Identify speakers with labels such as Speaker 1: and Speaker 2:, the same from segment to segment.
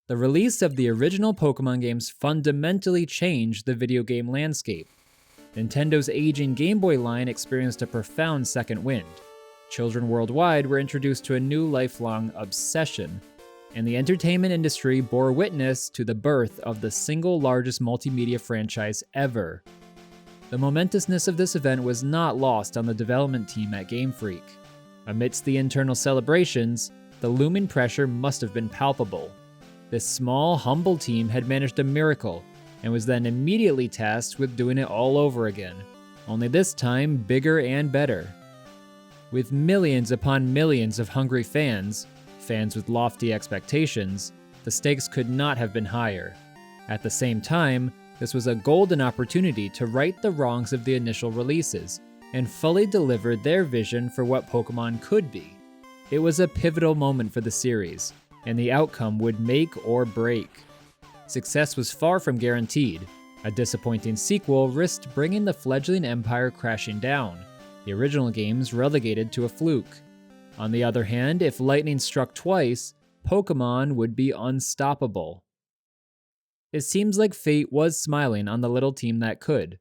Speaker 1: The release of the original Pokemon games fundamentally changed the video game landscape. Nintendo's aging Game Boy line experienced a profound second wind. Children worldwide were introduced to a new lifelong obsession, and the entertainment industry bore witness to the birth of the single largest multimedia franchise ever. The momentousness of this event was not lost on the development team at GameFreak. Amidst the internal celebrations, the looming pressure must have been palpable. This small, humble team had managed a miracle, and was then immediately tasked with doing it all over again, only this time bigger and better. With millions upon millions of hungry fans with lofty expectations, the stakes could not have been higher. At the same time, this was a golden opportunity to right the wrongs of the initial releases, and fully deliver their vision for what Pokemon could be. It was a pivotal moment for the series, and the outcome would make or break. Success was far from guaranteed. A disappointing sequel risked bringing the fledgling empire crashing down, the original games relegated to a fluke. On the other hand, if lightning struck twice, Pokemon would be unstoppable. It seems like fate was smiling on the little team that could,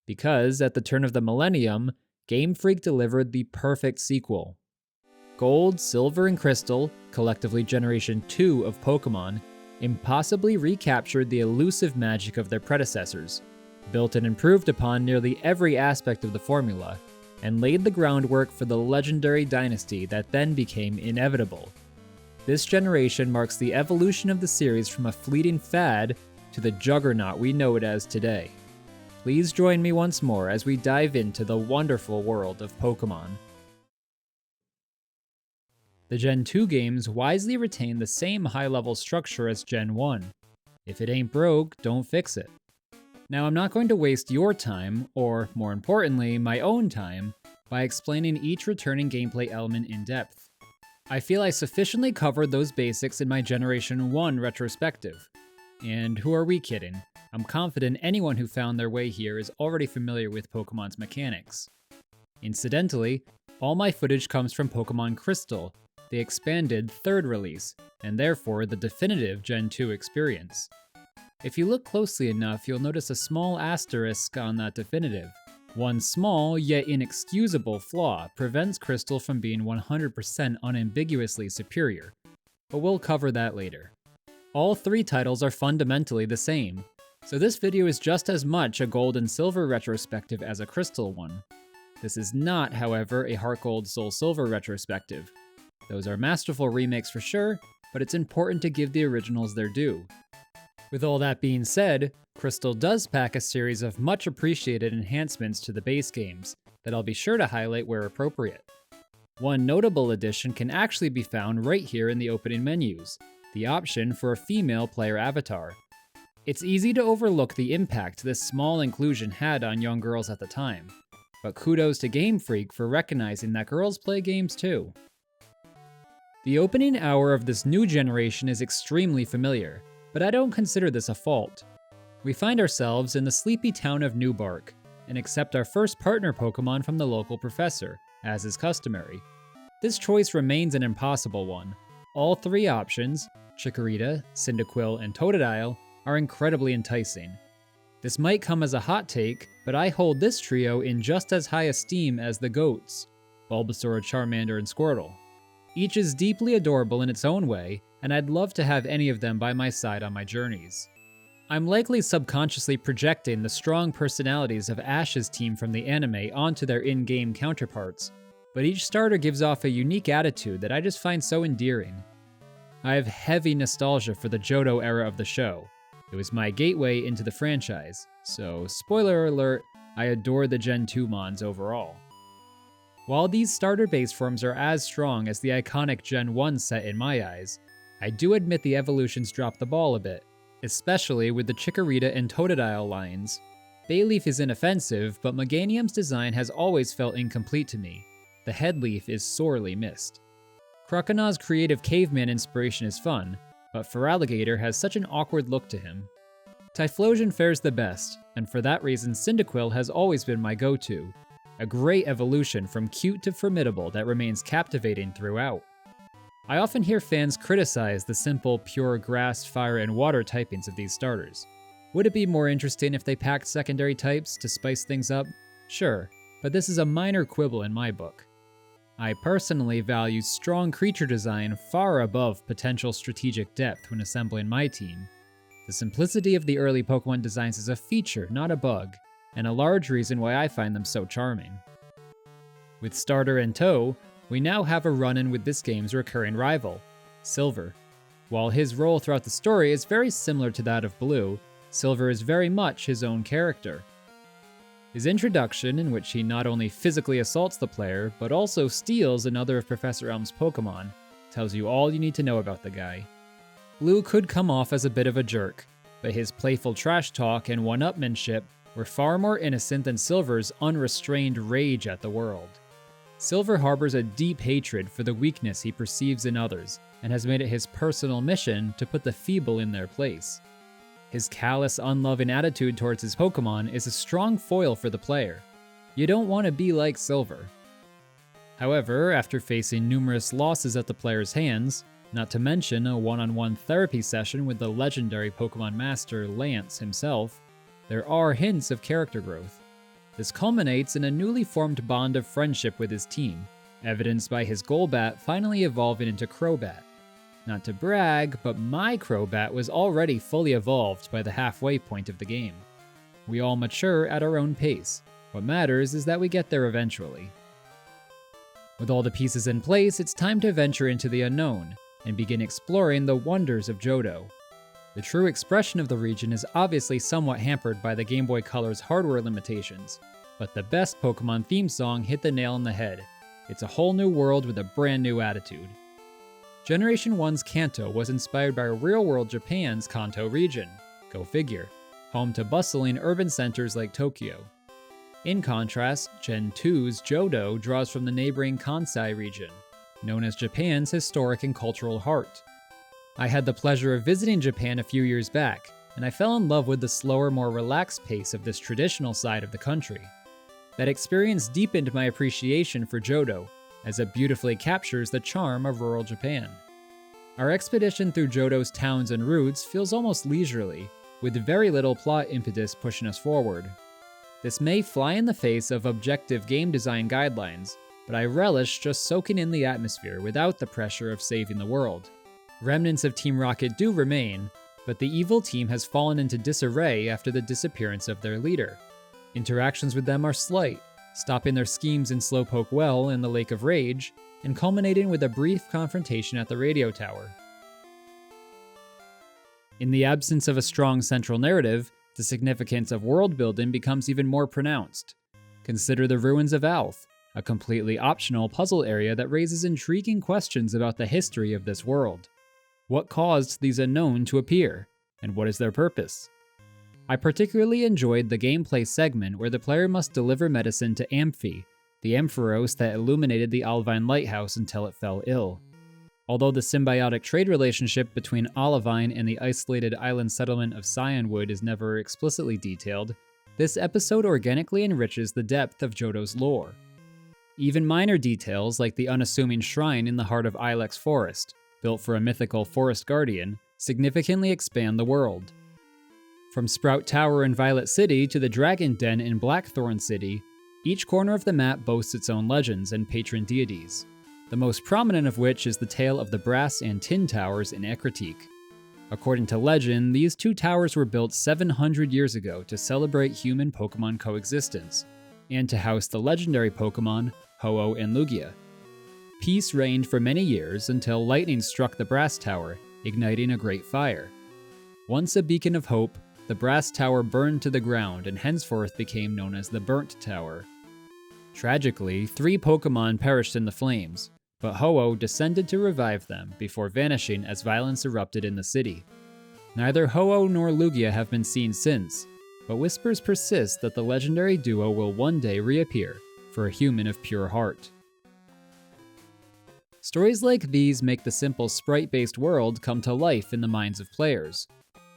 Speaker 1: because at the turn of the millennium, Game Freak delivered the perfect sequel. Gold, Silver, and Crystal, collectively Generation 2 of Pokemon, impossibly recaptured the elusive magic of their predecessors, built and improved upon nearly every aspect of the formula, and laid the groundwork for the legendary dynasty that then became inevitable. This generation marks the evolution of the series from a fleeting fad to the juggernaut we know it as today. Please join me once more as we dive into the wonderful world of Pokemon. The Gen 2 games wisely retain the same high-level structure as Gen 1. If it ain't broke, don't fix it. Now, I'm not going to waste your time, or more importantly, my own time, by explaining each returning gameplay element in depth. I feel I sufficiently covered those basics in my Generation 1 retrospective. And who are we kidding? I'm confident anyone who found their way here is already familiar with Pokemon's mechanics. Incidentally, all my footage comes from Pokemon Crystal, the expanded third release, and therefore the definitive Gen 2 experience. If you look closely enough, you'll notice a small asterisk on that definitive. One small, yet inexcusable flaw prevents Crystal from being 100% unambiguously superior, but we'll cover that later. All three titles are fundamentally the same, so this video is just as much a Gold and Silver retrospective as a Crystal one. This is not, however, a Heart Gold Soul Silver retrospective. Those are masterful remakes for sure, but it's important to give the originals their due. With all that being said, Crystal does pack a series of much appreciated enhancements to the base games that I'll be sure to highlight where appropriate. One notable addition can actually be found right here in the opening menus, the option for a female player avatar. It's easy to overlook the impact this small inclusion had on young girls at the time, but kudos to Game Freak for recognizing that girls play games too. The opening hour of this new generation is extremely familiar, but I don't consider this a fault. We find ourselves in the sleepy town of Newbark, and accept our first partner Pokemon from the local professor, as is customary. This choice remains an impossible one. All three options, Chikorita, Cyndaquil, and Totodile, are incredibly enticing. This might come as a hot take, but I hold this trio in just as high esteem as the GOATs, Bulbasaur, Charmander, and Squirtle. Each is deeply adorable in its own way, and I'd love to have any of them by my side on my journeys. I'm likely subconsciously projecting the strong personalities of Ash's team from the anime onto their in-game counterparts, but each starter gives off a unique attitude that I just find so endearing. I have heavy nostalgia for the Johto era of the show. It was my gateway into the franchise, so spoiler alert, I adore the Gen 2 Mons overall. While these starter base forms are as strong as the iconic Gen 1 set in my eyes, I do admit the evolutions dropped the ball a bit, especially with the Chikorita and Totodile lines. Bayleaf is inoffensive, but Meganium's design has always felt incomplete to me. The headleaf is sorely missed. Croconaws' creative caveman inspiration is fun, but Feraligatr has such an awkward look to him. Typhlosion fares the best, and for that reason Cyndaquil has always been my go-to. A great evolution from cute to formidable that remains captivating throughout. I often hear fans criticize the simple, pure grass, fire, and water typings of these starters. Would it be more interesting if they packed secondary types to spice things up? Sure, but this is a minor quibble in my book. I personally value strong creature design far above potential strategic depth when assembling my team. The simplicity of the early Pokemon designs is a feature, not a bug, and a large reason why I find them so charming. With Starter in tow, we now have a run-in with this game's recurring rival, Silver. While his role throughout the story is very similar to that of Blue, Silver is very much his own character. His introduction, in which he not only physically assaults the player, but also steals another of Professor Elm's Pokemon, tells you all you need to know about the guy. Blue could come off as a bit of a jerk, but his playful trash talk and one-upmanship were far more innocent than Silver's unrestrained rage at the world. Silver harbors a deep hatred for the weakness he perceives in others, and has made it his personal mission to put the feeble in their place. His callous, unloving attitude towards his Pokemon is a strong foil for the player. You don't want to be like Silver. However, after facing numerous losses at the player's hands, not to mention a one-on-one therapy session with the legendary Pokemon Master Lance himself, there are hints of character growth. This culminates in a newly formed bond of friendship with his team, evidenced by his Golbat finally evolving into Crobat. Not to brag, but my Crobat was already fully evolved by the halfway point of the game. We all mature at our own pace. What matters is that we get there eventually. With all the pieces in place, it's time to venture into the unknown and begin exploring the wonders of Johto. The true expression of the region is obviously somewhat hampered by the Game Boy Color's hardware limitations, but the best Pokemon theme song hit the nail on the head. It's a whole new world with a brand new attitude. Generation 1's Kanto was inspired by real-world Japan's Kanto region, go figure, home to bustling urban centers like Tokyo. In contrast, Gen 2's Johto draws from the neighboring Kansai region, known as Japan's historic and cultural heart. I had the pleasure of visiting Japan a few years back, and I fell in love with the slower, more relaxed pace of this traditional side of the country. That experience deepened my appreciation for Johto, as it beautifully captures the charm of rural Japan. Our expedition through Johto's towns and routes feels almost leisurely, with very little plot impetus pushing us forward. This may fly in the face of objective game design guidelines, but I relish just soaking in the atmosphere without the pressure of saving the world. Remnants of Team Rocket do remain, but the evil team has fallen into disarray after the disappearance of their leader. Interactions with them are slight, stopping their schemes in Slowpoke Well and the Lake of Rage, and culminating with a brief confrontation at the radio tower. In the absence of a strong central narrative, the significance of world building becomes even more pronounced. Consider the Ruins of Alph, a completely optional puzzle area that raises intriguing questions about the history of this world. What caused these unknown to appear, and what is their purpose? I particularly enjoyed the gameplay segment where the player must deliver medicine to Amphi, the Ampharos that illuminated the Olivine Lighthouse until it fell ill. Although the symbiotic trade relationship between Olivine and the isolated island settlement of Cyanwood is never explicitly detailed, this episode organically enriches the depth of Johto's lore. Even minor details like the unassuming shrine in the heart of Ilex Forest, built for a mythical forest guardian, significantly expand the world. From Sprout Tower in Violet City to the Dragon Den in Blackthorn City, each corner of the map boasts its own legends and patron deities, the most prominent of which is the tale of the Brass and Tin Towers in Ekritique. According to legend, these two towers were built 700 years ago to celebrate human-Pokemon coexistence, and to house the legendary Pokemon Ho-Oh and Lugia. Peace reigned for many years until lightning struck the Brass Tower, igniting a great fire. Once a beacon of hope, the Brass Tower burned to the ground and henceforth became known as the Burnt Tower. Tragically, 3 Pokemon perished in the flames, but Ho-Oh descended to revive them before vanishing as violence erupted in the city. Neither Ho-Oh nor Lugia have been seen since, but whispers persist that the legendary duo will one day reappear for a human of pure heart. Stories like these make the simple sprite-based world come to life in the minds of players.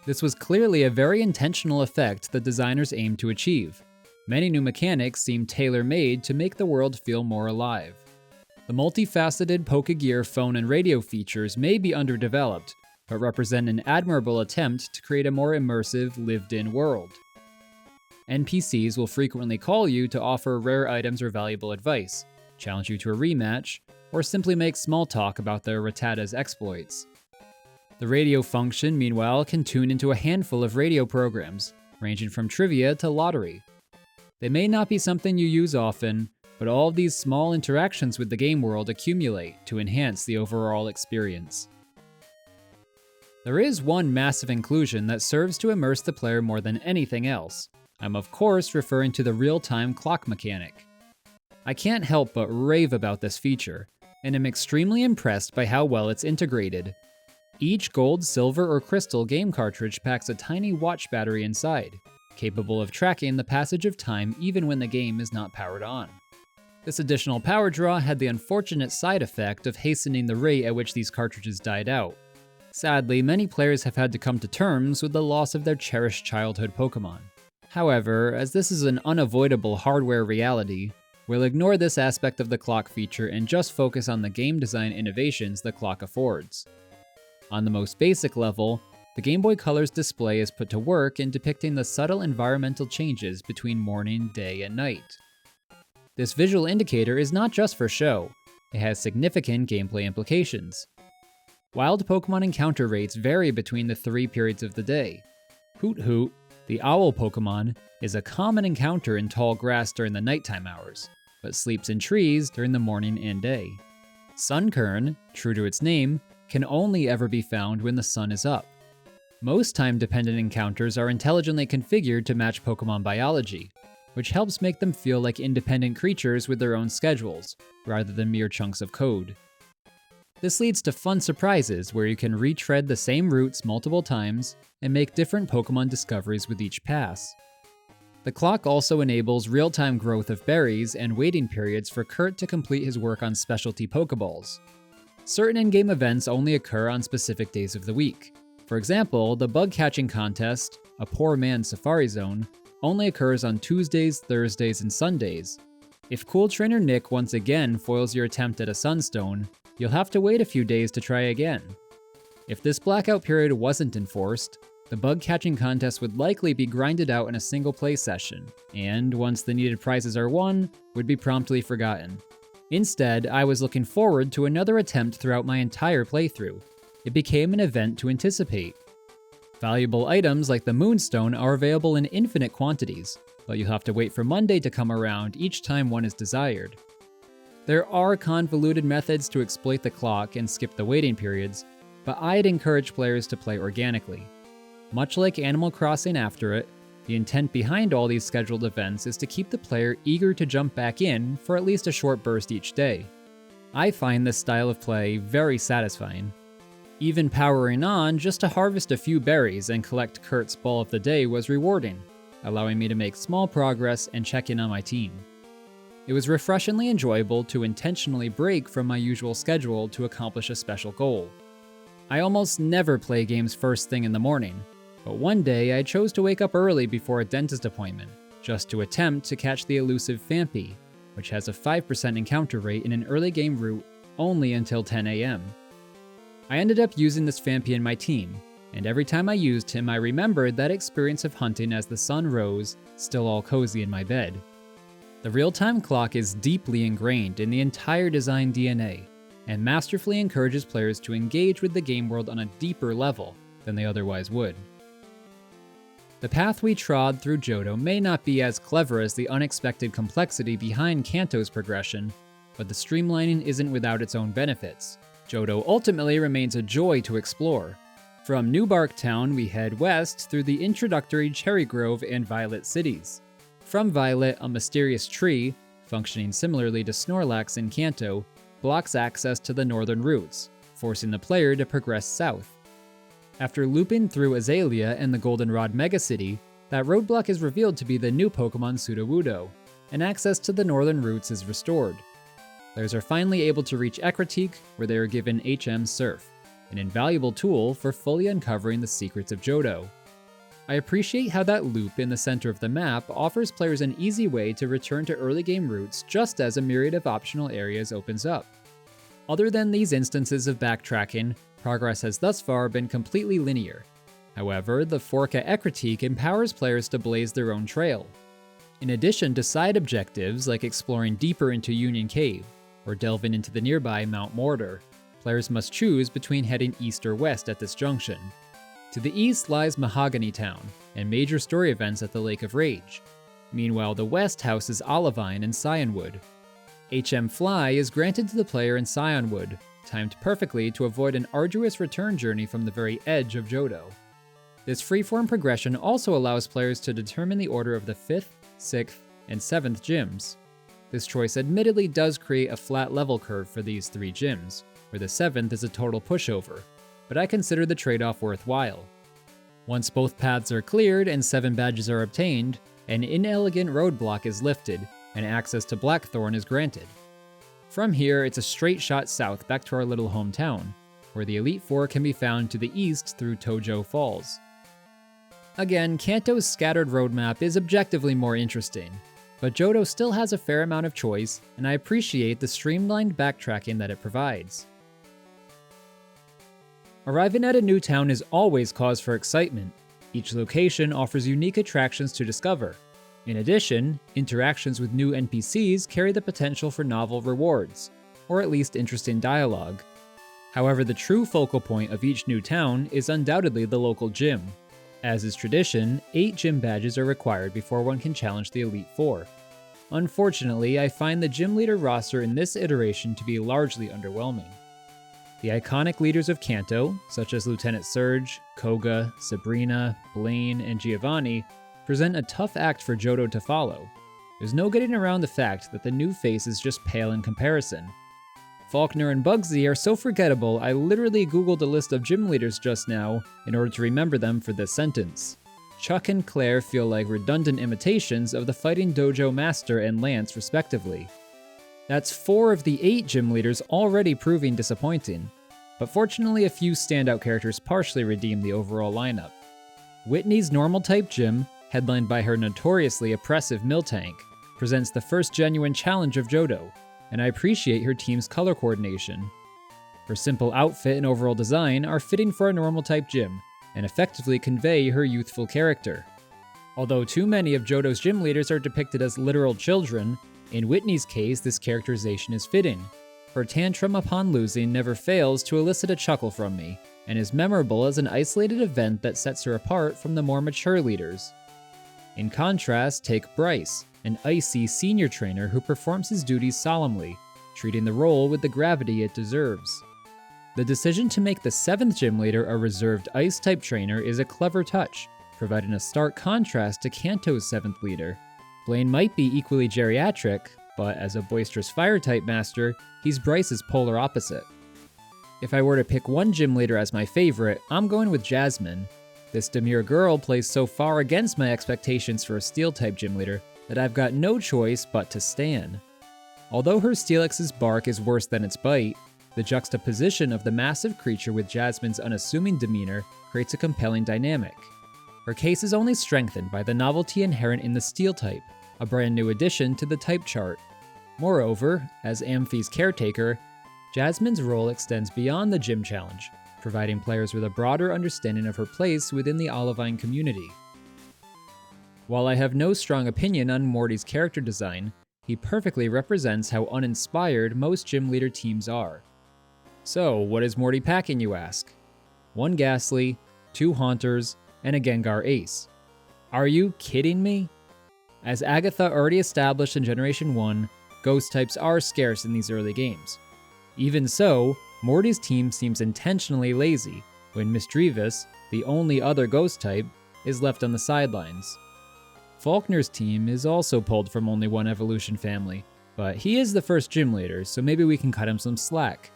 Speaker 1: This was clearly a very intentional effect the designers aimed to achieve. Many new mechanics seem tailor-made to make the world feel more alive. The multifaceted Pokegear phone and radio features may be underdeveloped, but represent an admirable attempt to create a more immersive, lived-in world. NPCs will frequently call you to offer rare items or valuable advice, challenge you to a rematch, or simply make small talk about their Rattata's exploits. The radio function, meanwhile, can tune into a handful of radio programs, ranging from trivia to lottery. They may not be something you use often, but all of these small interactions with the game world accumulate to enhance the overall experience. There is one massive inclusion that serves to immerse the player more than anything else. I'm of course referring to the real-time clock mechanic. I can't help but rave about this feature, and am extremely impressed by how well it's integrated. Each gold, silver, or crystal game cartridge packs a tiny watch battery inside, capable of tracking the passage of time even when the game is not powered on. This additional power draw had the unfortunate side effect of hastening the rate at which these cartridges died out. Sadly, many players have had to come to terms with the loss of their cherished childhood Pokémon. However, as this is an unavoidable hardware reality, we'll ignore this aspect of the clock feature and just focus on the game design innovations the clock affords. On the most basic level, the Game Boy Color's display is put to work in depicting the subtle environmental changes between morning, day, and night. This visual indicator is not just for show, it has significant gameplay implications. Wild Pokémon encounter rates vary between the 3 periods of the day. Hoot Hoot, the owl Pokémon, is a common encounter in tall grass during the nighttime hours, but sleeps in trees during the morning and day. Sunkern, true to its name, can only ever be found when the sun is up. Most time-dependent encounters are intelligently configured to match Pokémon biology, which helps make them feel like independent creatures with their own schedules, rather than mere chunks of code. This leads to fun surprises where you can retread the same routes multiple times and make different Pokémon discoveries with each pass. The clock also enables real-time growth of berries and waiting periods for Kurt to complete his work on specialty Pokeballs. Certain in-game events only occur on specific days of the week. For example, the bug catching contest, a poor man's Safari Zone, only occurs on Tuesdays, Thursdays, and Sundays. If Cool Trainer Nick once again foils your attempt at a Sunstone, you'll have to wait a few days to try again. If this blackout period wasn't enforced, the bug catching contest would likely be grinded out in a single play session, and once the needed prizes are won, would be promptly forgotten. Instead, I was looking forward to another attempt throughout my entire playthrough. It became an event to anticipate. Valuable items like the Moonstone are available in infinite quantities, but you'll have to wait for Monday to come around each time one is desired. There are convoluted methods to exploit the clock and skip the waiting periods, but I'd encourage players to play organically. Much like Animal Crossing After It, the intent behind all these scheduled events is to keep the player eager to jump back in for at least a short burst each day. I find this style of play very satisfying. Even powering on just to harvest a few berries and collect Kurt's Ball of the Day was rewarding, allowing me to make small progress and check in on my team. It was refreshingly enjoyable to intentionally break from my usual schedule to accomplish a special goal. I almost never play games first thing in the morning, but one day I chose to wake up early before a dentist appointment, just to attempt to catch the elusive Phanpy, which has a 5% encounter rate in an early game route only until 10 AM. I ended up using this Phanpy in my team, and every time I used him I remembered that experience of hunting as the sun rose, still all cozy in my bed. The real-time clock is deeply ingrained in the entire design DNA, and masterfully encourages players to engage with the game world on a deeper level than they otherwise would. The path we trod through Johto may not be as clever as the unexpected complexity behind Kanto's progression, but the streamlining isn't without its own benefits. Johto ultimately remains a joy to explore. From New Bark Town, we head west through the introductory Cherry Grove and Violet cities. From Violet, a mysterious tree, functioning similarly to Snorlax in Kanto, blocks access to the northern routes, forcing the player to progress south. After looping through Azalea and the Goldenrod Megacity, that roadblock is revealed to be the new Pokemon Sudowoodo, and access to the northern routes is restored. Players are finally able to reach Ecruteak, where they are given HM Surf, an invaluable tool for fully uncovering the secrets of Johto. I appreciate how that loop in the center of the map offers players an easy way to return to early game routes just as a myriad of optional areas opens up. Other than these instances of backtracking, progress has thus far been completely linear. However, the fork at Ecruteak empowers players to blaze their own trail. In addition to side objectives like exploring deeper into Union Cave, or delving into the nearby Mount Mortar, players must choose between heading east or west at this junction. To the east lies Mahogany Town, and major story events at the Lake of Rage. Meanwhile, the west houses Olivine and Scionwood. HM Fly is granted to the player in Scionwood, timed perfectly to avoid an arduous return journey from the very edge of Johto. This freeform progression also allows players to determine the order of the 5th, 6th, and 7th gyms. This choice admittedly does create a flat level curve for these 3 gyms, where the 7th is a total pushover, but I consider the trade-off worthwhile. Once both paths are cleared and 7 badges are obtained, an inelegant roadblock is lifted, and access to Blackthorn is granted. From here, it's a straight shot south back to our little hometown, where the Elite Four can be found to the east through Tojo Falls. Again, Kanto's scattered roadmap is objectively more interesting, but Johto still has a fair amount of choice, and I appreciate the streamlined backtracking that it provides. Arriving at a new town is always cause for excitement. Each location offers unique attractions to discover. In addition, interactions with new NPCs carry the potential for novel rewards, or at least interesting dialogue. However, the true focal point of each new town is undoubtedly the local gym. As is tradition, 8 gym badges are required before one can challenge the Elite Four. Unfortunately, I find the gym leader roster in this iteration to be largely underwhelming. The iconic leaders of Kanto, such as Lieutenant Surge, Koga, Sabrina, Blaine, and Giovanni, present a tough act for Johto to follow. There's no getting around the fact that the new face is just pale in comparison. Faulkner and Bugsy are so forgettable I literally googled a list of gym leaders just now in order to remember them for this sentence. Chuck and Claire feel like redundant imitations of the Fighting Dojo Master and Lance respectively. That's 4 of the 8 gym leaders already proving disappointing, but fortunately a few standout characters partially redeem the overall lineup. Whitney's normal-type gym, headlined by her notoriously oppressive Miltank, presents the first genuine challenge of Johto, and I appreciate her team's color coordination. Her simple outfit and overall design are fitting for a normal-type gym, and effectively convey her youthful character. Although too many of Johto's gym leaders are depicted as literal children, in Whitney's case this characterization is fitting. Her tantrum upon losing never fails to elicit a chuckle from me, and is memorable as an isolated event that sets her apart from the more mature leaders. In contrast, take Bryce, an icy senior trainer who performs his duties solemnly, treating the role with the gravity it deserves. The decision to make the 7th gym leader a reserved ice-type trainer is a clever touch, providing a stark contrast to Kanto's 7th leader. Blaine might be equally geriatric, but as a boisterous fire-type master, he's Bryce's polar opposite. If I were to pick one gym leader as my favorite, I'm going with Jasmine. This demure girl plays so far against my expectations for a steel-type gym leader that I've got no choice but to stan. Although her Steelix's bark is worse than its bite, the juxtaposition of the massive creature with Jasmine's unassuming demeanor creates a compelling dynamic. Her case is only strengthened by the novelty inherent in the steel type, a brand new addition to the type chart. Moreover, as Amphie's caretaker, Jasmine's role extends beyond the gym challenge, providing players with a broader understanding of her place within the Olivine community. While I have no strong opinion on Morty's character design, he perfectly represents how uninspired most gym leader teams are. So, what is Morty packing, you ask? 1 Ghastly, 2 Haunters, and a Gengar Ace. Are you kidding me? As Agatha already established in Generation 1, ghost types are scarce in these early games. Even so, Morty's team seems intentionally lazy when Misdreavus, the only other ghost type, is left on the sidelines. Faulkner's team is also pulled from only one evolution family, but he is the first gym leader, so maybe we can cut him some slack.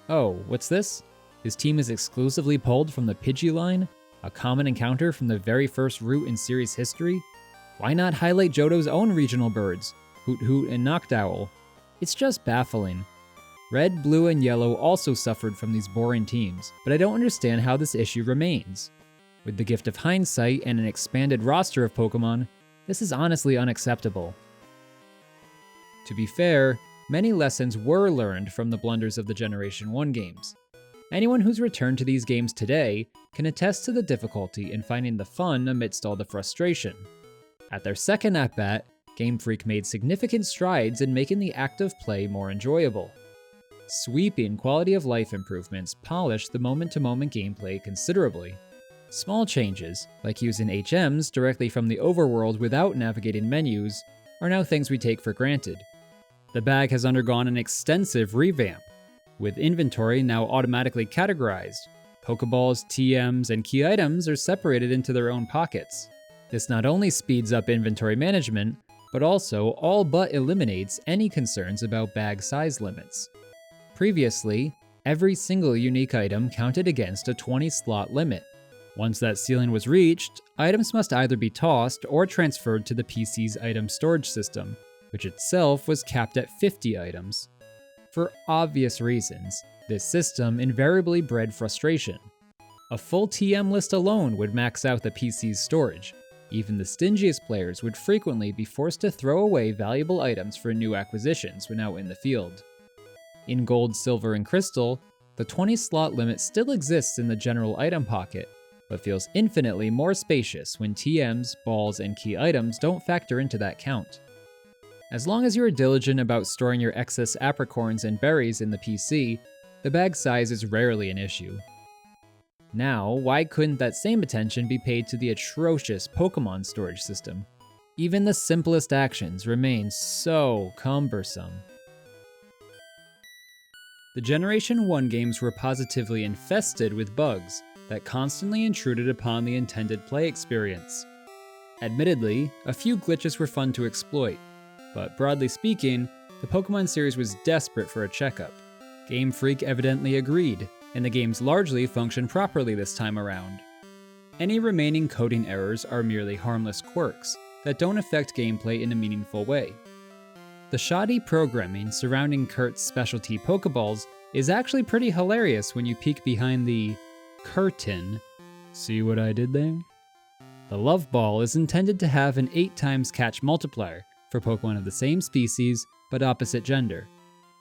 Speaker 1: Oh, what's this? His team is exclusively pulled from the Pidgey line, a common encounter from the very first route in series history? Why not highlight Johto's own regional birds, Hoot Hoot and Noctowl? It's just baffling. Red, Blue, and Yellow also suffered from these boring teams, but I don't understand how this issue remains. With the gift of hindsight and an expanded roster of Pokémon, this is honestly unacceptable. To be fair, many lessons were learned from the blunders of the Generation 1 games. Anyone who's returned to these games today can attest to the difficulty in finding the fun amidst all the frustration. At their second at-bat, GameFreak made significant strides in making the act of play more enjoyable. Sweeping quality of life improvements polished the moment-to-moment gameplay considerably. Small changes, like using HMs directly from the overworld without navigating menus, are now things we take for granted. The bag has undergone an extensive revamp, with inventory now automatically categorized. Pokeballs, TMs, and key items are separated into their own pockets. This not only speeds up inventory management, but also all but eliminates any concerns about bag size limits. Previously, every single unique item counted against a 20-slot limit. Once that ceiling was reached, items must either be tossed or transferred to the PC's item storage system, which itself was capped at 50 items. For obvious reasons, this system invariably bred frustration. A full TM list alone would max out the PC's storage. Even the stingiest players would frequently be forced to throw away valuable items for new acquisitions when out in the field. In Gold, Silver, and Crystal, the 20-slot limit still exists in the general item pocket, but feels infinitely more spacious when TMs, balls, and key items don't factor into that count. As long as you are diligent about storing your excess apricorns and berries in the PC, the bag size is rarely an issue. Now, why couldn't that same attention be paid to the atrocious Pokémon storage system? Even the simplest actions remain so cumbersome. The Generation 1 games were positively infested with bugs that constantly intruded upon the intended play experience. Admittedly, a few glitches were fun to exploit, but broadly speaking, the Pokémon series was desperate for a checkup. GameFreak evidently agreed, and the games largely function properly this time around. Any remaining coding errors are merely harmless quirks that don't affect gameplay in a meaningful way. The shoddy programming surrounding Kurt's specialty Pokeballs is actually pretty hilarious when you peek behind the curtain. See what I did there? The Love Ball is intended to have an 8x catch multiplier for Pokemon of the same species but opposite gender.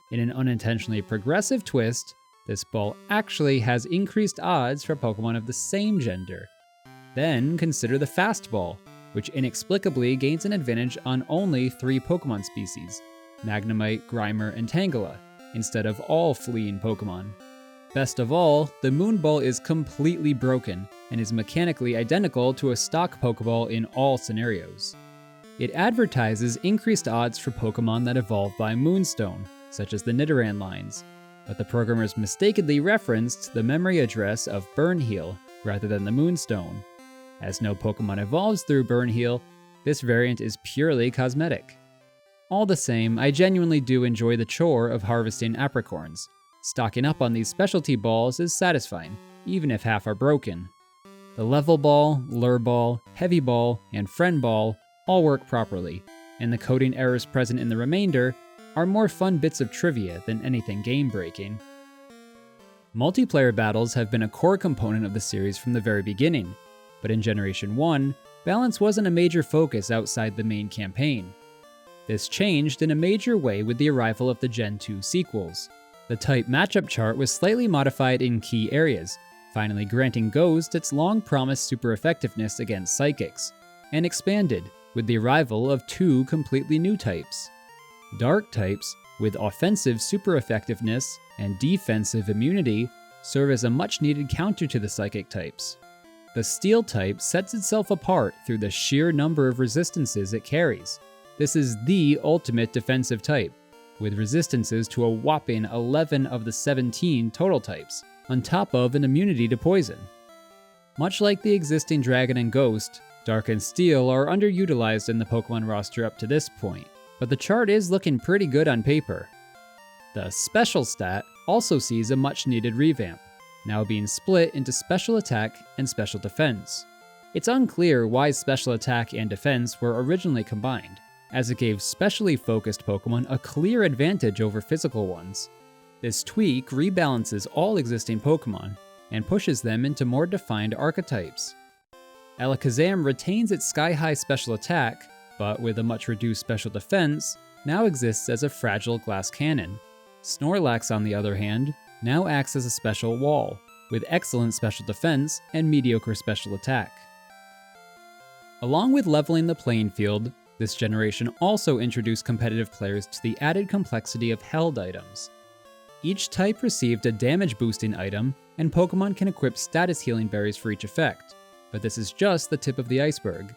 Speaker 1: In an unintentionally progressive twist, this ball actually has increased odds for Pokemon of the same gender. Then consider the Fast Ball, which inexplicably gains an advantage on only 3 Pokemon species, Magnemite, Grimer, and Tangela, instead of all fleeing Pokemon. Best of all, the Moon Ball is completely broken and is mechanically identical to a stock Pokeball in all scenarios. It advertises increased odds for Pokemon that evolve by Moonstone, such as the Nidoran lines, but the programmers mistakenly referenced the memory address of Burnheal rather than the Moonstone. As no Pokemon evolves through Burnheal, this variant is purely cosmetic. All the same, I genuinely do enjoy the chore of harvesting apricorns. Stocking up on these specialty balls is satisfying, even if half are broken. The Level Ball, Lure Ball, Heavy Ball, and Friend Ball all work properly, and the coding errors present in the remainder are more fun bits of trivia than anything game-breaking. Multiplayer battles have been a core component of the series from the very beginning, but in Generation 1, balance wasn't a major focus outside the main campaign. This changed in a major way with the arrival of the Gen 2 sequels. The type matchup chart was slightly modified in key areas, finally granting Ghost its long-promised super effectiveness against Psychics, and expanded with the arrival of 2 completely new types. Dark types, with offensive super effectiveness and defensive immunity, serve as a much-needed counter to the Psychic types. The Steel type sets itself apart through the sheer number of resistances it carries. This is the ultimate defensive type, with resistances to a whopping 11 of the 17 total types, on top of an immunity to poison. Much like the existing Dragon and Ghost, Dark and Steel are underutilized in the Pokemon roster up to this point, but the chart is looking pretty good on paper. The Special stat also sees a much-needed revamp, now being split into Special Attack and Special Defense. It's unclear why Special Attack and Defense were originally combined, as it gave specially focused Pokemon a clear advantage over physical ones. This tweak rebalances all existing Pokemon, and pushes them into more defined archetypes. Alakazam retains its sky-high special attack, but with a much reduced special defense, now exists as a fragile glass cannon. Snorlax, on the other hand, now acts as a special wall, with excellent special defense and mediocre special attack. Along with leveling the playing field, this generation also introduced competitive players to the added complexity of held items. Each type received a damage boosting item, and Pokemon can equip status healing berries for each effect, but this is just the tip of the iceberg.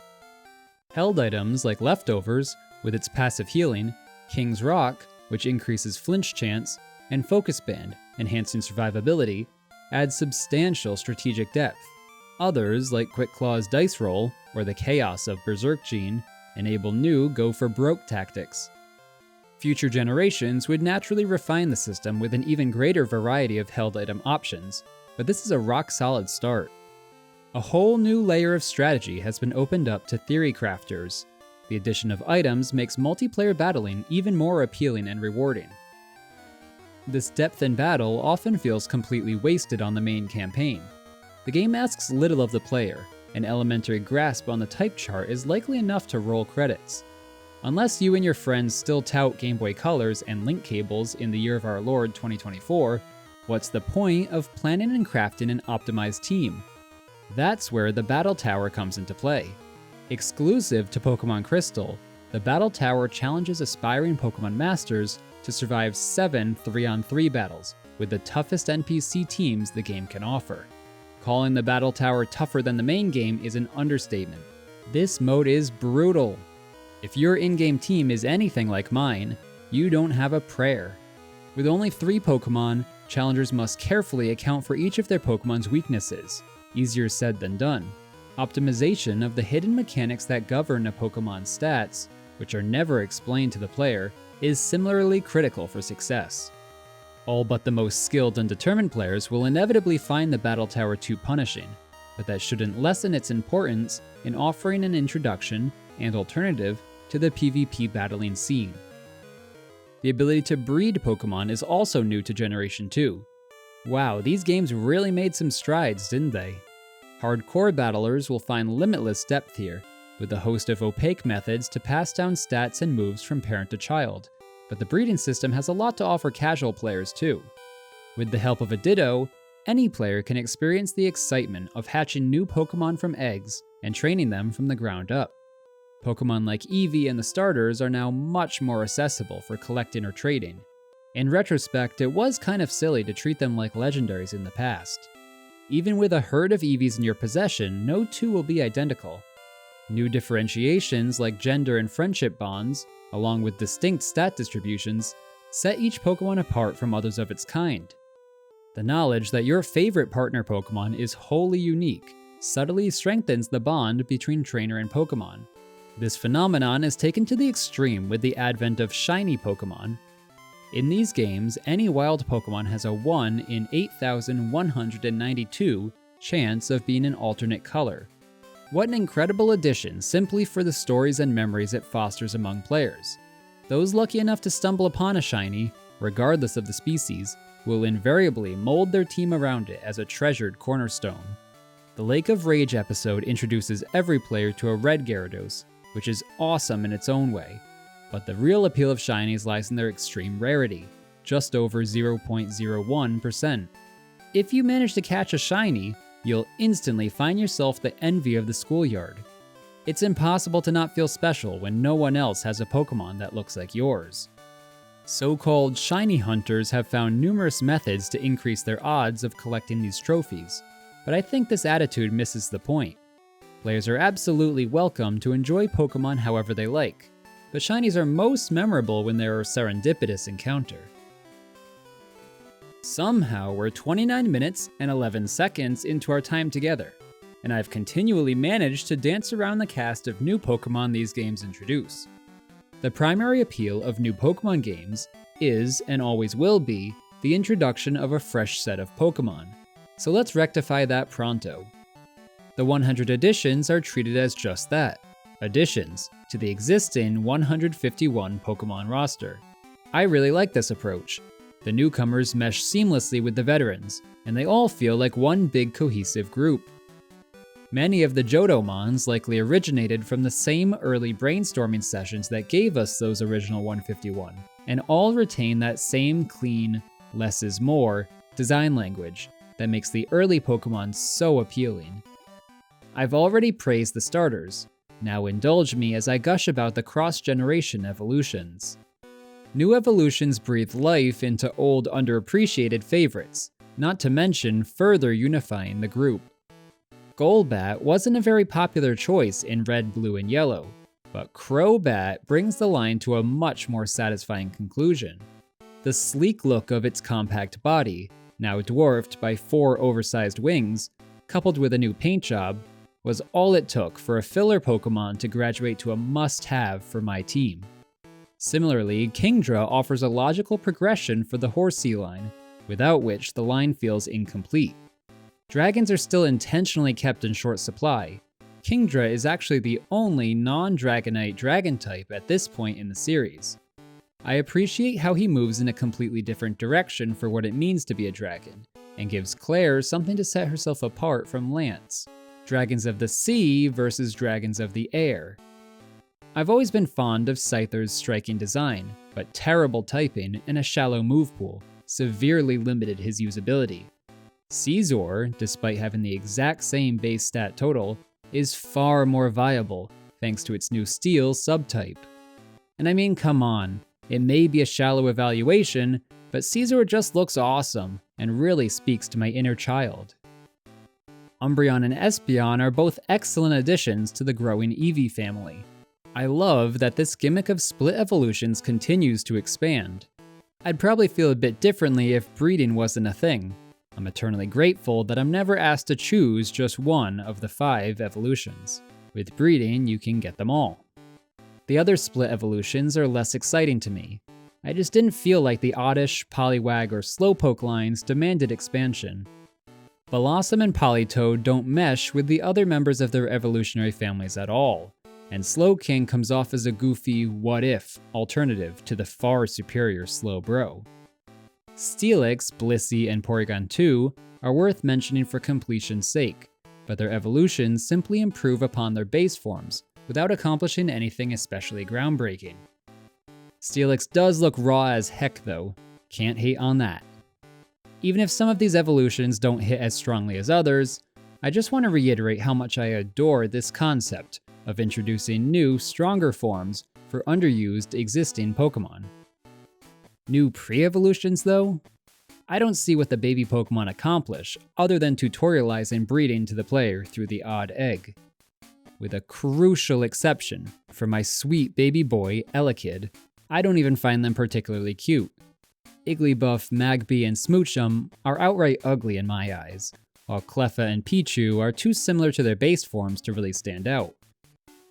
Speaker 1: Held items like Leftovers, with its passive healing, King's Rock, which increases flinch chance, and Focus Band, enhancing survivability, add substantial strategic depth. Others, like Quick Claw's Dice Roll, or the Chaos of Berserk Gene, enable new go-for-broke tactics. Future generations would naturally refine the system with an even greater variety of held item options, but this is a rock-solid start. A whole new layer of strategy has been opened up to theory crafters. The addition of items makes multiplayer battling even more appealing and rewarding. This depth in battle often feels completely wasted on the main campaign. The game asks little of the player. An elementary grasp on the type chart is likely enough to roll credits. Unless you and your friends still tout Game Boy Colors and link cables in the year of our Lord 2024, what's the point of planning and crafting an optimized team? That's where the Battle Tower comes into play. Exclusive to Pokemon Crystal, the Battle Tower challenges aspiring Pokemon Masters to survive 7 3-on-3 battles with the toughest NPC teams the game can offer. Calling the Battle Tower tougher than the main game is an understatement. This mode is brutal. If your in-game team is anything like mine, you don't have a prayer. With only 3 Pokemon, challengers must carefully account for each of their Pokemon's weaknesses. Easier said than done. Optimization of the hidden mechanics that govern a Pokemon's stats, which are never explained to the player, is similarly critical for success. All but the most skilled and determined players will inevitably find the Battle Tower too punishing, but that shouldn't lessen its importance in offering an introduction and alternative to the PvP battling scene. The ability to breed Pokemon is also new to Generation 2. Wow, these games really made some strides, didn't they? Hardcore battlers will find limitless depth here, with a host of opaque methods to pass down stats and moves from parent to child, but the breeding system has a lot to offer casual players too. With the help of a Ditto, any player can experience the excitement of hatching new Pokemon from eggs and training them from the ground up. Pokemon like Eevee and the starters are now much more accessible for collecting or trading. In retrospect, it was kind of silly to treat them like legendaries in the past. Even with a herd of Eevees in your possession, no two will be identical. New differentiations like gender and friendship bonds, along with distinct stat distributions, set each Pokemon apart from others of its kind. The knowledge that your favorite partner Pokemon is wholly unique subtly strengthens the bond between trainer and Pokemon. This phenomenon is taken to the extreme with the advent of shiny Pokemon. In these games, any wild Pokemon has a 1 in 8,192 chance of being an alternate color. What an incredible addition simply for the stories and memories it fosters among players. Those lucky enough to stumble upon a shiny, regardless of the species, will invariably mold their team around it as a treasured cornerstone. The Lake of Rage episode introduces every player to a red Gyarados, which is awesome in its own way, but the real appeal of shinies lies in their extreme rarity, just over 0.01%. If you manage to catch a shiny, you'll instantly find yourself the envy of the schoolyard. It's impossible to not feel special when no one else has a Pokemon that looks like yours. So-called shiny hunters have found numerous methods to increase their odds of collecting these trophies, but I think this attitude misses the point. Players are absolutely welcome to enjoy Pokemon however they like, but shinies are most memorable when they're a serendipitous encounter. Somehow we're 29 minutes and 11 seconds into our time together, and I've continually managed to dance around the cast of new Pokemon these games introduce. The primary appeal of new Pokemon games is, and always will be, the introduction of a fresh set of Pokemon, so let's rectify that pronto. The 100 additions are treated as just that, additions to the existing 151 Pokemon roster. I really like this approach. The newcomers mesh seamlessly with the veterans, and they all feel like one big cohesive group. Many of the Johto Mons likely originated from the same early brainstorming sessions that gave us those original 151, and all retain that same clean, less is more design language that makes the early Pokemon so appealing. I've already praised the starters, now indulge me as I gush about the cross-generation evolutions. New evolutions breathe life into old underappreciated favorites, not to mention further unifying the group. Golbat wasn't a very popular choice in red, blue, and yellow, but Crobat brings the line to a much more satisfying conclusion. The sleek look of its compact body, now dwarfed by 4 oversized wings, coupled with a new paint job, was all it took for a filler Pokemon to graduate to a must-have for my team. Similarly, Kingdra offers a logical progression for the Horsea line, without which the line feels incomplete. Dragons are still intentionally kept in short supply. Kingdra is actually the only non-Dragonite dragon type at this point in the series. I appreciate how he moves in a completely different direction for what it means to be a dragon, and gives Claire something to set herself apart from Lance. Dragons of the sea versus dragons of the air. I've always been fond of Scyther's striking design, but terrible typing and a shallow move pool severely limited his usability. Caesar, despite having the exact same base stat total, is far more viable thanks to its new steel subtype. And I mean, come on, it may be a shallow evaluation, but Caesar just looks awesome and really speaks to my inner child. Umbreon and Espeon are both excellent additions to the growing Eevee family. I love that this gimmick of split evolutions continues to expand. I'd probably feel a bit differently if breeding wasn't a thing. I'm eternally grateful that I'm never asked to choose just one of the 5 evolutions. With breeding, you can get them all. The other split evolutions are less exciting to me. I just didn't feel like the Oddish, Poliwag, or Slowpoke lines demanded expansion. Blossom and Politoed don't mesh with the other members of their evolutionary families at all, and Slowking comes off as a goofy what-if alternative to the far superior Slowbro. Steelix, Blissey, and Porygon 2 are worth mentioning for completion's sake, but their evolutions simply improve upon their base forms without accomplishing anything especially groundbreaking. Steelix does look raw as heck though, can't hate on that. Even if some of these evolutions don't hit as strongly as others, I just want to reiterate how much I adore this concept of introducing new, stronger forms for underused existing Pokemon. New pre-evolutions though? I don't see what the baby Pokemon accomplish other than tutorializing breeding to the player through the odd egg. With a crucial exception for my sweet baby boy, Elekid, I don't even find them particularly cute. Igglybuff, Magby, and Smoochum are outright ugly in my eyes, while Cleffa and Pichu are too similar to their base forms to really stand out.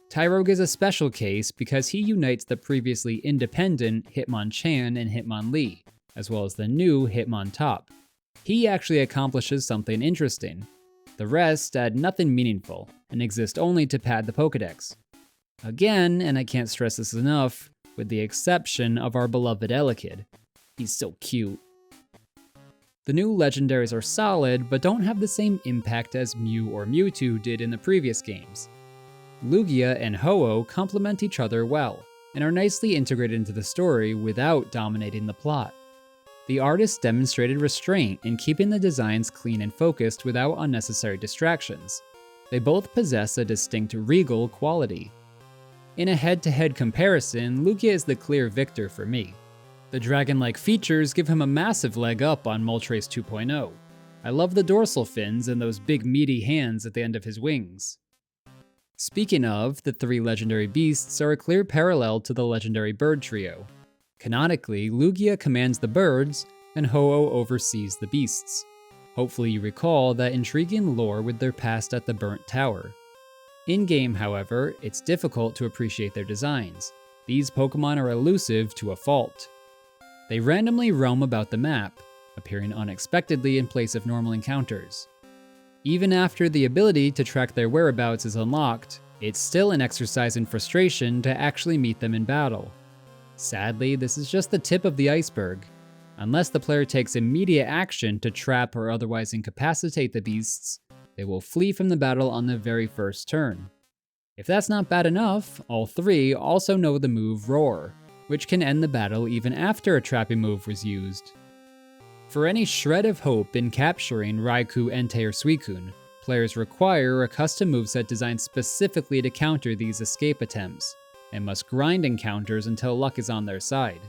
Speaker 1: Tyrogue is a special case because he unites the previously independent Hitmonchan and Hitmonlee, as well as the new Hitmontop. He actually accomplishes something interesting. The rest add nothing meaningful, and exist only to pad the Pokedex. Again, and I can't stress this enough, with the exception of our beloved Elekid. He's so cute. The new legendaries are solid, but don't have the same impact as Mew or Mewtwo did in the previous games. Lugia and Ho-Oh complement each other well, and are nicely integrated into the story without dominating the plot. The artists demonstrated restraint in keeping the designs clean and focused without unnecessary distractions. They both possess a distinct regal quality. In a head-to-head comparison, Lugia is the clear victor for me. The dragon-like features give him a massive leg up on Moltres 2.0. I love the dorsal fins and those big meaty hands at the end of his wings. Speaking of, the 3 legendary beasts are a clear parallel to the legendary bird trio. Canonically, Lugia commands the birds, and Ho-Oh oversees the beasts. Hopefully you recall that intriguing lore with their past at the Burnt Tower. In-game, however, it's difficult to appreciate their designs. These Pokemon are elusive to a fault. They randomly roam about the map, appearing unexpectedly in place of normal encounters. Even after the ability to track their whereabouts is unlocked, it's still an exercise in frustration to actually meet them in battle. Sadly, this is just the tip of the iceberg. Unless the player takes immediate action to trap or otherwise incapacitate the beasts, They will flee from the battle on the very first turn. If that's not bad enough, all three also know the move Roar, which can end the battle even after a trapping move was used. For any shred of hope in capturing Raikou, Entei, or Suicune, players require a custom moveset designed specifically to counter these escape attempts, and must grind encounters until luck is on their side.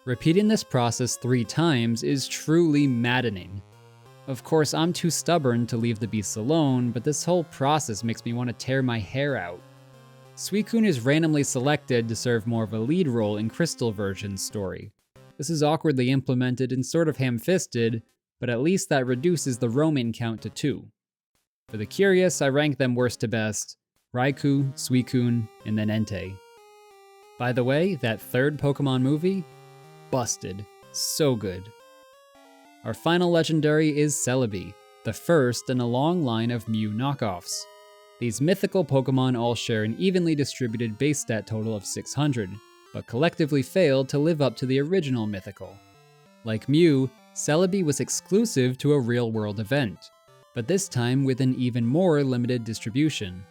Speaker 1: Repeating this process 3 times is truly maddening. Of course, I'm too stubborn to leave the beasts alone, but this whole process makes me want to tear my hair out. Suicune is randomly selected to serve more of a lead role in Crystal version's story. This is awkwardly implemented and sort of ham-fisted, but at least that reduces the roaming count to 2. For the curious, I rank them worst to best: Raikou, Suicune, and then Entei. By the way, that third Pokemon movie? Busted. So good. Our final legendary is Celebi, the first in a long line of Mew knockoffs. These mythical Pokemon all share an evenly distributed base stat total of 600, but collectively failed to live up to the original mythical. Like Mew, Celebi was exclusive to a real-world event, but this time with an even more limited distribution.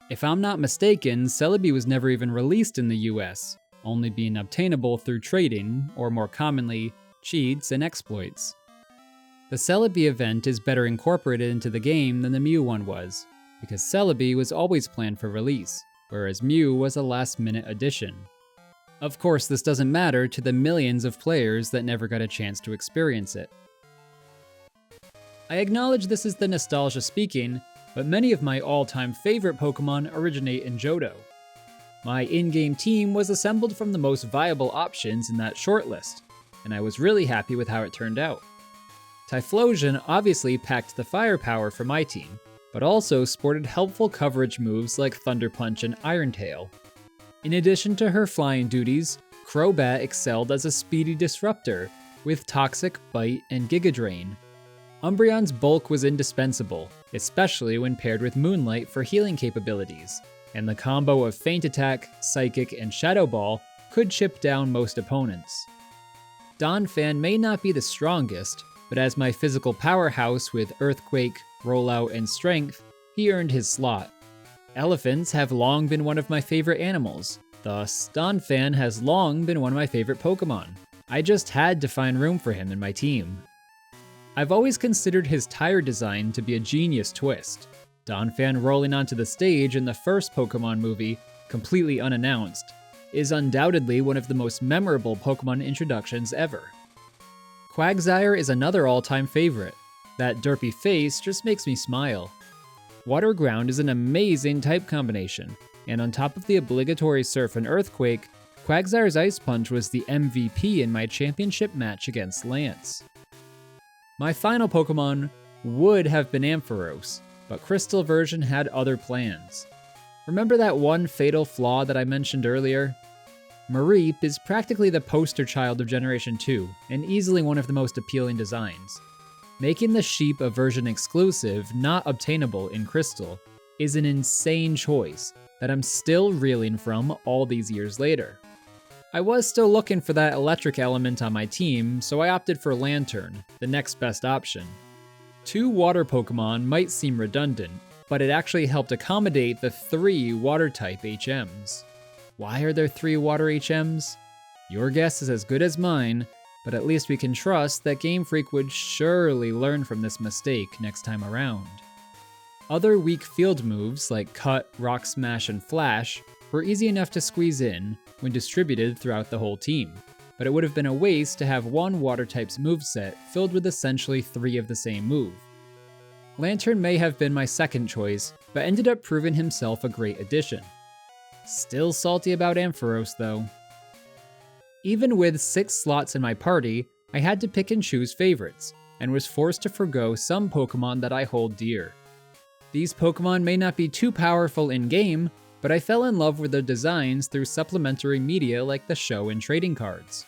Speaker 1: If I'm not mistaken, Celebi was never even released in the US, only being obtainable through trading, or more commonly, cheats and exploits. The Celebi event is better incorporated into the game than the Mew one was, because Celebi was always planned for release, whereas Mew was a last-minute addition. Of course, this doesn't matter to the millions of players that never got a chance to experience it. I acknowledge this is the nostalgia speaking, but many of my all-time favorite Pokemon originate in Johto. My in-game team was assembled from the most viable options in that shortlist, and I was really happy with how it turned out. Typhlosion obviously packed the firepower for my team, but also sported helpful coverage moves like Thunder Punch and Iron Tail. In addition to her flying duties, Crobat excelled as a speedy disruptor, with Toxic, Bite, and Giga Drain. Umbreon's bulk was indispensable, especially when paired with Moonlight for healing capabilities, and the combo of Feint Attack, Psychic, and Shadow Ball could chip down most opponents. Donphan may not be the strongest, but as my physical powerhouse with Earthquake, Rollout, and Strength, he earned his slot. Elephants have long been one of my favorite animals, thus Donphan has long been one of my favorite Pokemon. I just had to find room for him in my team. I've always considered his tire design to be a genius twist. Donphan rolling onto the stage in the first Pokemon movie, completely unannounced, is undoubtedly one of the most memorable Pokemon introductions ever. Quagsire is another all-time favorite. That derpy face just makes me smile. Water Ground is an amazing type combination, and on top of the obligatory Surf and Earthquake, Quagsire's Ice Punch was the MVP in my championship match against Lance. My final Pokemon would have been Ampharos, but Crystal version had other plans. Remember that one fatal flaw that I mentioned earlier? Mareep is practically the poster child of Generation 2, and easily one of the most appealing designs. Making the sheep a version exclusive, not obtainable in Crystal, is an insane choice that I'm still reeling from all these years later. I was still looking for that electric element on my team, so I opted for Lantern, the next best option. 2 water Pokemon might seem redundant, but it actually helped accommodate the 3 water-type HMs. Why are there 3 water HMs? Your guess is as good as mine, but at least we can trust that GameFreak would surely learn from this mistake next time around. Other weak field moves like Cut, Rock Smash, and Flash were easy enough to squeeze in when distributed throughout the whole team, but it would have been a waste to have one water type's moveset filled with essentially 3 of the same move. Lantern may have been my second choice, but ended up proving himself a great addition. Still salty about Ampharos though. Even with 6 slots in my party, I had to pick and choose favorites, and was forced to forgo some Pokemon that I hold dear. These Pokemon may not be too powerful in-game, but I fell in love with their designs through supplementary media like the show and trading cards.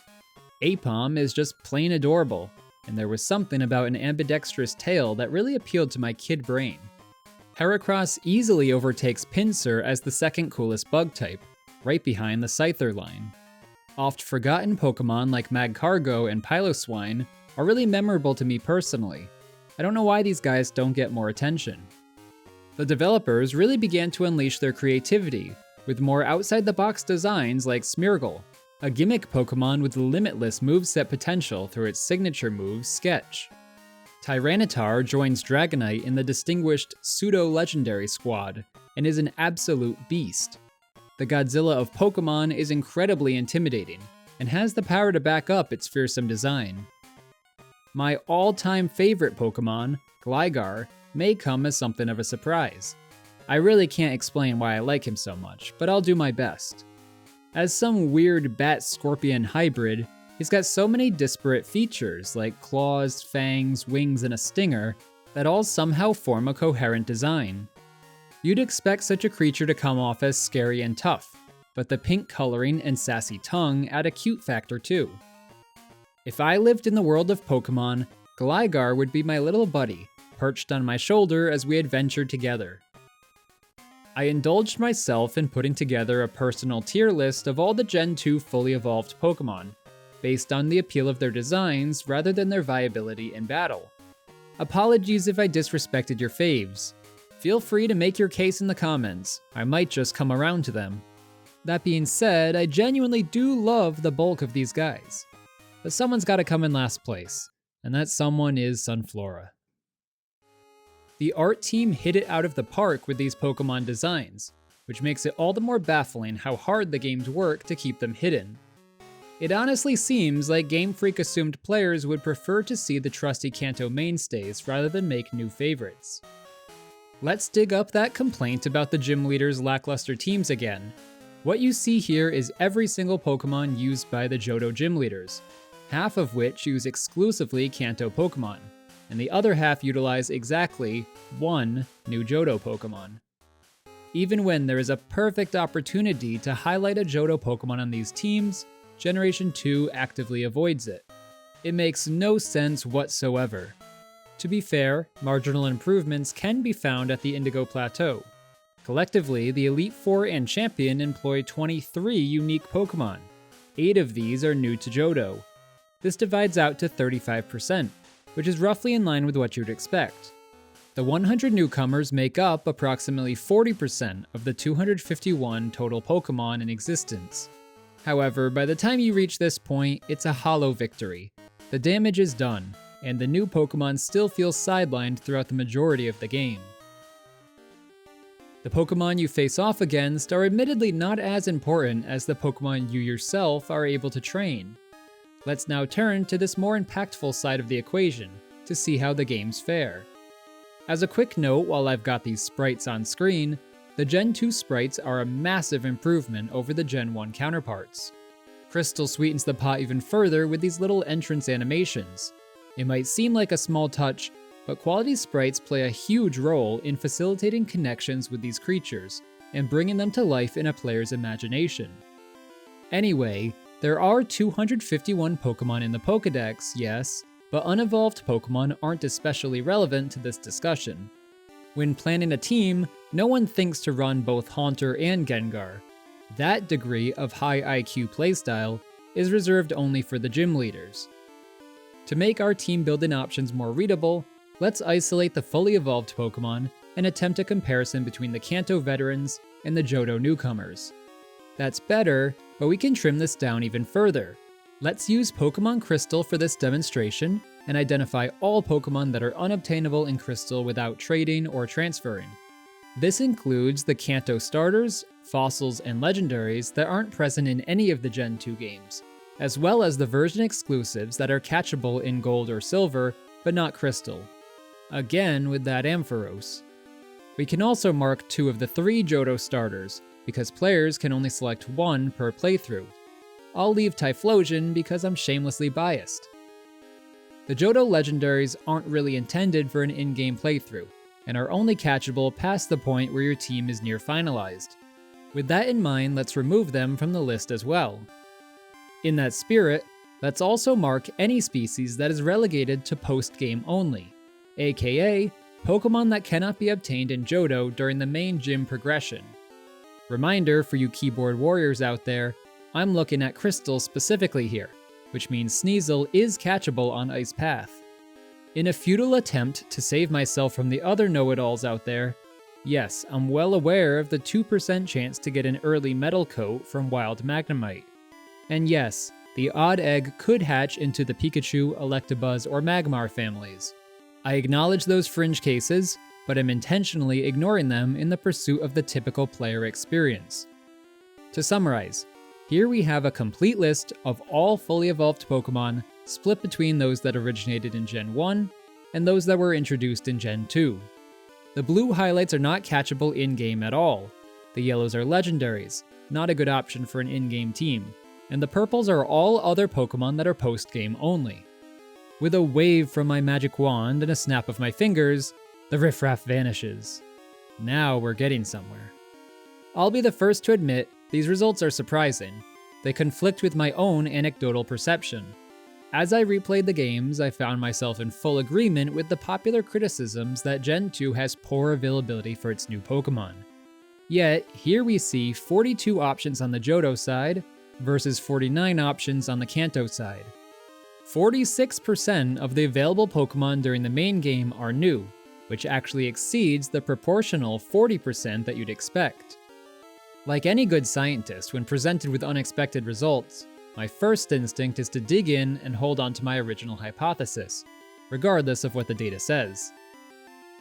Speaker 1: Aipom is just plain adorable, and there was something about an ambidextrous tail that really appealed to my kid brain. Heracross easily overtakes Pinsir as the second coolest bug type, right behind the Scyther line. Oft-forgotten Pokemon like Magcargo and Piloswine are really memorable to me personally. I don't know why these guys don't get more attention. The developers really began to unleash their creativity with more outside-the-box designs like Smeargle, a gimmick Pokemon with limitless moveset potential through its signature move, Sketch. Tyranitar joins Dragonite in the distinguished pseudo-legendary squad and is an absolute beast. The Godzilla of Pokemon is incredibly intimidating and has the power to back up its fearsome design. My all-time favorite Pokemon, Gligar, may come as something of a surprise. I really can't explain why I like him so much, but I'll do my best. As some weird bat-scorpion hybrid, he's got so many disparate features like claws, fangs, wings, and a stinger that all somehow form a coherent design. You'd expect such a creature to come off as scary and tough, but the pink coloring and sassy tongue add a cute factor too. If I lived in the world of Pokemon, Gligar would be my little buddy, perched on my shoulder as we adventured together. I indulged myself in putting together a personal tier list of all the Gen 2 fully evolved Pokemon, based on the appeal of their designs rather than their viability in battle. Apologies if I disrespected your faves. Feel free to make your case in the comments, I might just come around to them. That being said, I genuinely do love the bulk of these guys. But someone's gotta come in last place, and that someone is Sunflora. The art team hit it out of the park with these Pokemon designs, which makes it all the more baffling how hard the games work to keep them hidden. It honestly seems like GameFreak assumed players would prefer to see the trusty Kanto mainstays rather than make new favorites. Let's dig up that complaint about the gym leaders' lackluster teams again. What you see here is every single Pokemon used by the Johto gym leaders, half of which use exclusively Kanto Pokemon, and the other half utilize exactly one new Johto Pokemon. Even when there is a perfect opportunity to highlight a Johto Pokemon on these teams, Generation 2 actively avoids it. It makes no sense whatsoever. To be fair, marginal improvements can be found at the Indigo Plateau. Collectively, the Elite Four and Champion employ 23 unique Pokemon. 8 of these are new to Johto. This divides out to 35%, which is roughly in line with what you'd expect. The 100 newcomers make up approximately 40% of the 251 total Pokemon in existence. However, by the time you reach this point, it's a hollow victory. The damage is done, and the new Pokemon still feel sidelined throughout the majority of the game. The Pokemon you face off against are admittedly not as important as the Pokemon you yourself are able to train. Let's now turn to this more impactful side of the equation to see how the games fare. As a quick note while I've got these sprites on screen, the Gen 2 sprites are a massive improvement over the Gen 1 counterparts. Crystal sweetens the pot even further with these little entrance animations. It might seem like a small touch, but quality sprites play a huge role in facilitating connections with these creatures and bringing them to life in a player's imagination. Anyway, there are 251 Pokemon in the Pokedex, yes, but unevolved Pokemon aren't especially relevant to this discussion. When planning a team, no one thinks to run both Haunter and Gengar. That degree of high IQ playstyle is reserved only for the gym leaders. To make our team building options more readable, let's isolate the fully evolved Pokemon and attempt a comparison between the Kanto veterans and the Johto newcomers. That's better, but we can trim this down even further. Let's use Pokemon Crystal for this demonstration and identify all Pokemon that are unobtainable in Crystal without trading or transferring. This includes the Kanto starters, fossils, and legendaries that aren't present in any of the Gen 2 games, as well as the version exclusives that are catchable in Gold or Silver, but not Crystal. Again with that Ampharos. We can also mark 2 of the 3 Johto starters, because players can only select 1 per playthrough. I'll leave Typhlosion because I'm shamelessly biased. The Johto legendaries aren't really intended for an in-game playthrough, and are only catchable past the point where your team is near finalized. With that in mind, let's remove them from the list as well. In that spirit, let's also mark any species that is relegated to post-game only, aka Pokemon that cannot be obtained in Johto during the main gym progression. Reminder for you keyboard warriors out there, I'm looking at Crystal specifically here, which means Sneasel is catchable on Ice Path. In a futile attempt to save myself from the other know-it-alls out there, yes, I'm well aware of the 2% chance to get an early metal coat from wild Magnemite. And yes, the odd egg could hatch into the Pikachu, Electabuzz, or Magmar families. I acknowledge those fringe cases, but am intentionally ignoring them in the pursuit of the typical player experience. To summarize, here we have a complete list of all fully evolved Pokemon split between those that originated in Gen 1 and those that were introduced in Gen 2. The blue highlights are not catchable in-game at all. The yellows are legendaries, not a good option for an in-game team, and the purples are all other Pokemon that are post-game only. With a wave from my magic wand and a snap of my fingers, the riffraff vanishes. Now we're getting somewhere. I'll be the first to admit these results are surprising. They conflict with my own anecdotal perception. As I replayed the games, I found myself in full agreement with the popular criticisms that Gen 2 has poor availability for its new Pokemon. Yet, here we see 42 options on the Johto side versus 49 options on the Kanto side. 46% of the available Pokemon during the main game are new, which actually exceeds the proportional 40% that you'd expect. Like any good scientist, when presented with unexpected results, my first instinct is to dig in and hold on to my original hypothesis, regardless of what the data says.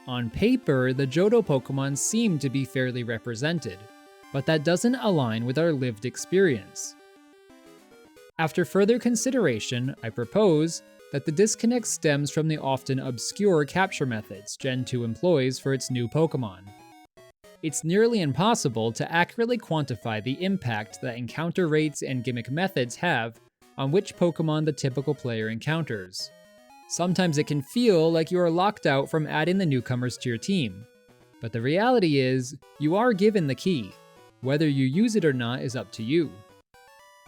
Speaker 1: On paper, the Johto Pokemon seem to be fairly represented, but that doesn't align with our lived experience. After further consideration, I propose that the disconnect stems from the often obscure capture methods Gen 2 employs for its new Pokemon. It's nearly impossible to accurately quantify the impact that encounter rates and gimmick methods have on which Pokemon the typical player encounters. Sometimes it can feel like you are locked out from adding the newcomers to your team, but the reality is, you are given the key. Whether you use it or not is up to you.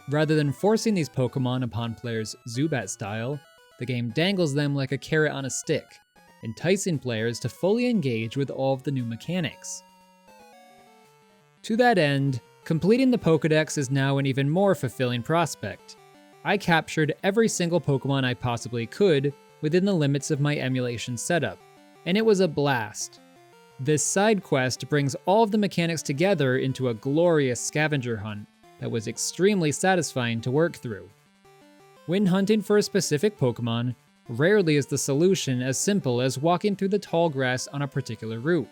Speaker 1: Rather than forcing these Pokemon upon players Zubat style, the game dangles them like a carrot on a stick, enticing players to fully engage with all of the new mechanics. To that end, completing the Pokedex is now an even more fulfilling prospect. I captured every single Pokemon I possibly could within the limits of my emulation setup, and it was a blast. This side quest brings all of the mechanics together into a glorious scavenger hunt that was extremely satisfying to work through. When hunting for a specific Pokemon, rarely is the solution as simple as walking through the tall grass on a particular route.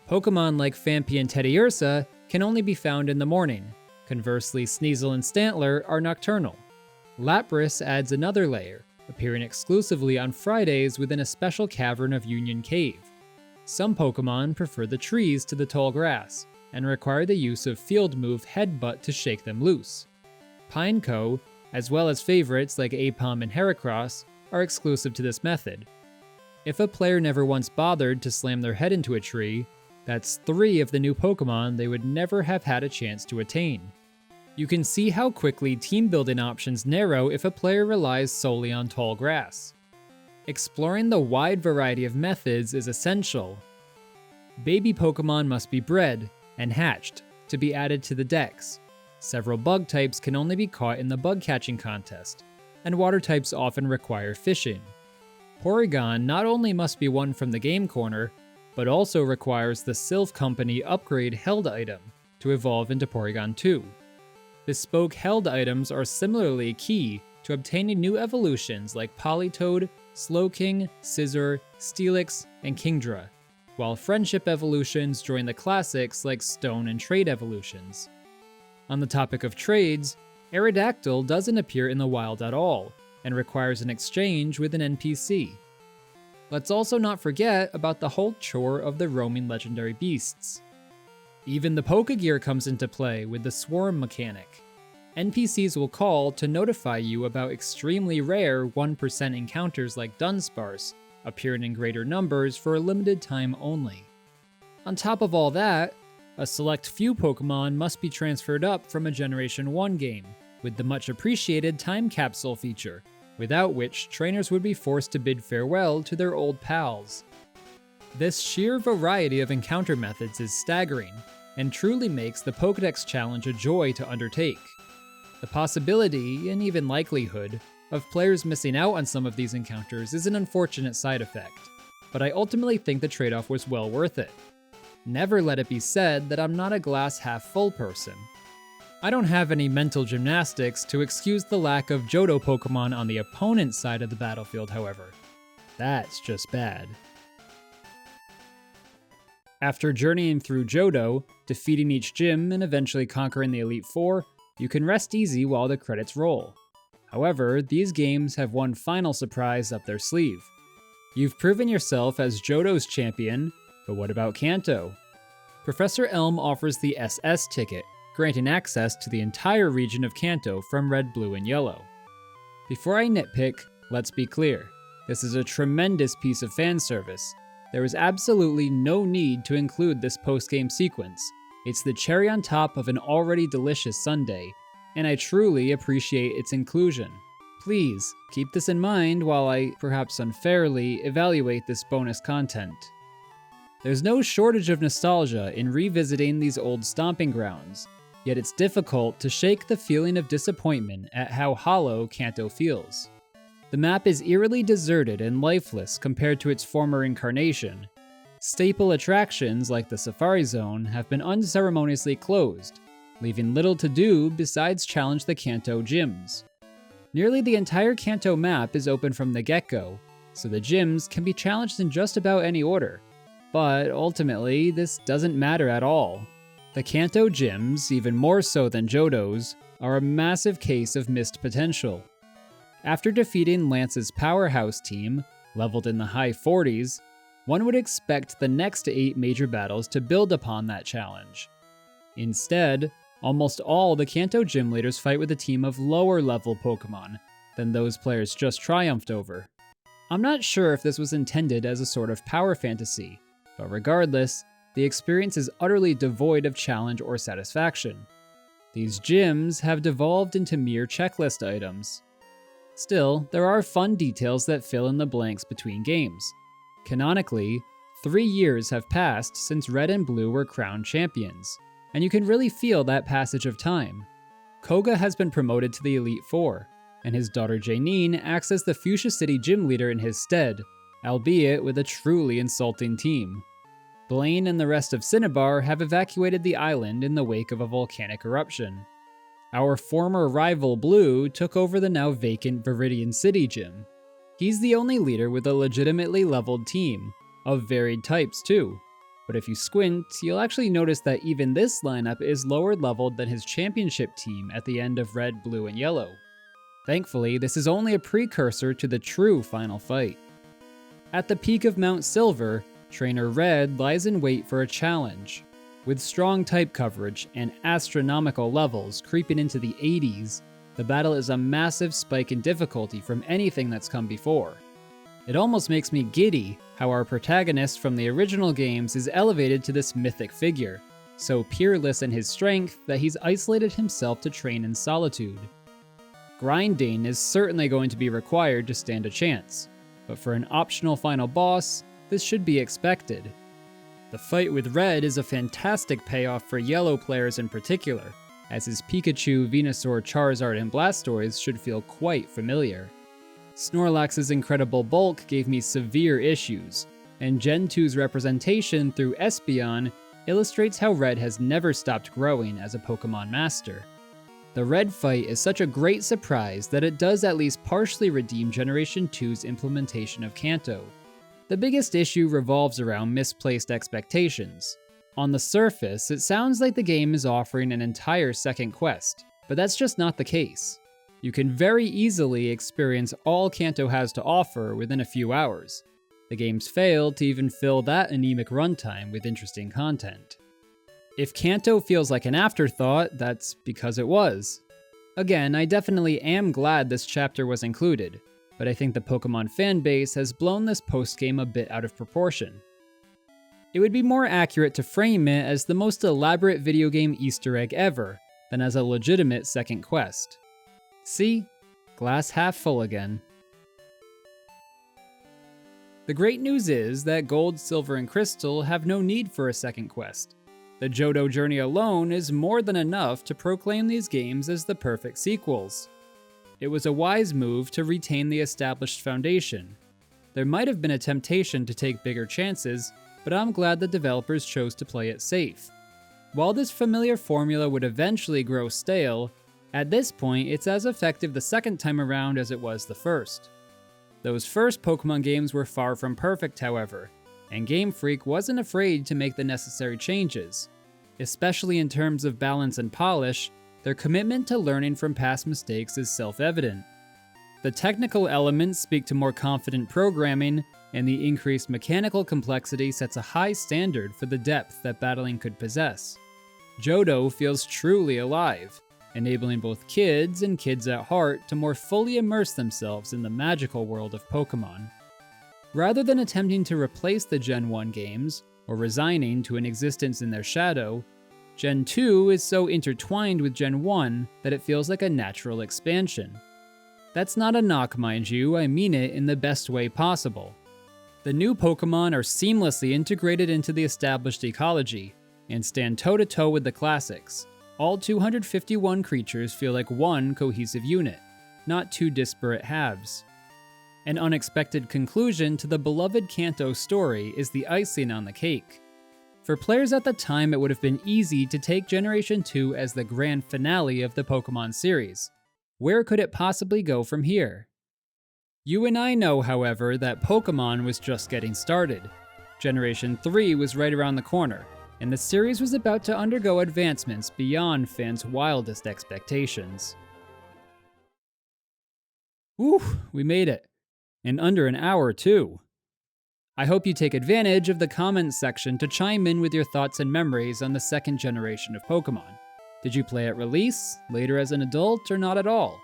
Speaker 1: Pokemon like Phanpy and Teddiursa can only be found in the morning. Conversely, Sneasel and Stantler are nocturnal. Lapras adds another layer, appearing exclusively on Fridays within a special cavern of Union Cave. Some Pokemon prefer the trees to the tall grass, and require the use of field move Headbutt to shake them loose. Pineco, as well as favorites like Aipom and Heracross, are exclusive to this method. If a player never once bothered to slam their head into a tree, that's 3 of the new Pokemon they would never have had a chance to attain. You can see how quickly team building options narrow if a player relies solely on tall grass. Exploring the wide variety of methods is essential. Baby Pokemon must be bred and hatched to be added to the dex. Several bug types can only be caught in the bug catching contest, and water types often require fishing. Porygon not only must be won from the game corner, but also requires the Sylph Company upgrade held item to evolve into Porygon 2. Bespoke held items are similarly key to obtaining new evolutions like Politoed, Slowking, Scizor, Steelix, and Kingdra, while friendship evolutions join the classics like Stone and Trade evolutions. On the topic of trades, Aerodactyl doesn't appear in the wild at all, and requires an exchange with an NPC. Let's also not forget about the whole chore of the roaming legendary beasts. Even the Pokegear comes into play with the swarm mechanic. NPCs will call to notify you about extremely rare 1% encounters like Dunsparce, appearing in greater numbers for a limited time only. On top of all that, a select few Pokemon must be transferred up from a Generation 1 game, with the much appreciated time capsule feature, without which trainers would be forced to bid farewell to their old pals. This sheer variety of encounter methods is staggering, and truly makes the Pokedex challenge a joy to undertake. The possibility, and even likelihood, of players missing out on some of these encounters is an unfortunate side effect, but I ultimately think the trade-off was well worth it. Never let it be said that I'm not a glass half full person. I don't have any mental gymnastics to excuse the lack of Johto Pokemon on the opponent's side of the battlefield, however. That's just bad. After journeying through Johto, defeating each gym, and eventually conquering the Elite Four, you can rest easy while the credits roll. However, these games have one final surprise up their sleeve. You've proven yourself as Johto's champion, but what about Kanto? Professor Elm offers the SS ticket, granting access to the entire region of Kanto from Red, Blue, and Yellow. Before I nitpick, let's be clear. This is a tremendous piece of fan service. There is absolutely no need to include this post-game sequence. It's the cherry on top of an already delicious sundae, and I truly appreciate its inclusion. Please, keep this in mind while I, perhaps unfairly, evaluate this bonus content. There's no shortage of nostalgia in revisiting these old stomping grounds, yet it's difficult to shake the feeling of disappointment at how hollow Kanto feels. The map is eerily deserted and lifeless compared to its former incarnation. Staple attractions like the Safari Zone have been unceremoniously closed, leaving little to do besides challenge the Kanto gyms. Nearly the entire Kanto map is open from the get-go, so the gyms can be challenged in just about any order. But ultimately, this doesn't matter at all. The Kanto gyms, even more so than Johto's, are a massive case of missed potential. After defeating Lance's powerhouse team, leveled in the high 40s, one would expect the next 8 major battles to build upon that challenge. Instead, almost all the Kanto gym leaders fight with a team of lower level Pokemon than those players just triumphed over. I'm not sure if this was intended as a sort of power fantasy, but regardless, the experience is utterly devoid of challenge or satisfaction. These gyms have devolved into mere checklist items. Still, there are fun details that fill in the blanks between games. Canonically, 3 years have passed since Red and Blue were crowned champions, and you can really feel that passage of time. Koga has been promoted to the Elite Four, and his daughter Janine acts as the Fuchsia City gym leader in his stead, albeit with a truly insulting team. Blaine and the rest of Cinnabar have evacuated the island in the wake of a volcanic eruption. Our former rival Blue took over the now vacant Viridian City gym. He's the only leader with a legitimately leveled team, of varied types too. But if you squint, you'll actually notice that even this lineup is lower leveled than his championship team at the end of Red, Blue, and Yellow. Thankfully, this is only a precursor to the true final fight. At the peak of Mount Silver, Trainer Red lies in wait for a challenge. With strong type coverage and astronomical levels creeping into the 80s, the battle is a massive spike in difficulty from anything that's come before. It almost makes me giddy how our protagonist from the original games is elevated to this mythic figure, so peerless in his strength that he's isolated himself to train in solitude. Grinding is certainly going to be required to stand a chance, but for an optional final boss, this should be expected. The fight with Red is a fantastic payoff for Yellow players in particular, as his Pikachu, Venusaur, Charizard, and Blastoise should feel quite familiar. Snorlax's incredible bulk gave me severe issues, and Gen 2's representation through Espeon illustrates how Red has never stopped growing as a Pokemon master. The Red fight is such a great surprise that it does at least partially redeem Generation 2's implementation of Kanto. The biggest issue revolves around misplaced expectations. On the surface, it sounds like the game is offering an entire second quest, but that's just not the case. You can very easily experience all Kanto has to offer within a few hours. The game's failed to even fill that anemic runtime with interesting content. If Kanto feels like an afterthought, that's because it was. Again, I definitely am glad this chapter was included, but I think the Pokemon fanbase has blown this postgame a bit out of proportion. It would be more accurate to frame it as the most elaborate video game Easter egg ever, than as a legitimate second quest. See? Glass half full again. The great news is that Gold, Silver, and Crystal have no need for a second quest. The Johto journey alone is more than enough to proclaim these games as the perfect sequels. It was a wise move to retain the established foundation. There might have been a temptation to take bigger chances, but I'm glad the developers chose to play it safe. While this familiar formula would eventually grow stale, at this point it's as effective the second time around as it was the first. Those first Pokemon games were far from perfect, however, and GameFreak wasn't afraid to make the necessary changes. Especially in terms of balance and polish, their commitment to learning from past mistakes is self-evident. The technical elements speak to more confident programming, and the increased mechanical complexity sets a high standard for the depth that battling could possess. Johto feels truly alive, enabling both kids and kids at heart to more fully immerse themselves in the magical world of Pokemon. Rather than attempting to replace the Gen 1 games, or resigning to an existence in their shadow, Gen 2 is so intertwined with Gen 1 that it feels like a natural expansion. That's not a knock, mind you, I mean it in the best way possible. The new Pokemon are seamlessly integrated into the established ecology, and stand toe-to-toe with the classics. All 251 creatures feel like one cohesive unit, not two disparate halves. An unexpected conclusion to the beloved Kanto story is the icing on the cake. For players at the time, it would have been easy to take Generation 2 as the grand finale of the Pokemon series. Where could it possibly go from here? You and I know, however, that Pokemon was just getting started. Generation 3 was right around the corner, and the series was about to undergo advancements beyond fans' wildest expectations. Whew, we made it. In under an hour, too. I hope you take advantage of the comments section to chime in with your thoughts and memories on the second generation of Pokemon. Did you play at release, later as an adult, or not at all?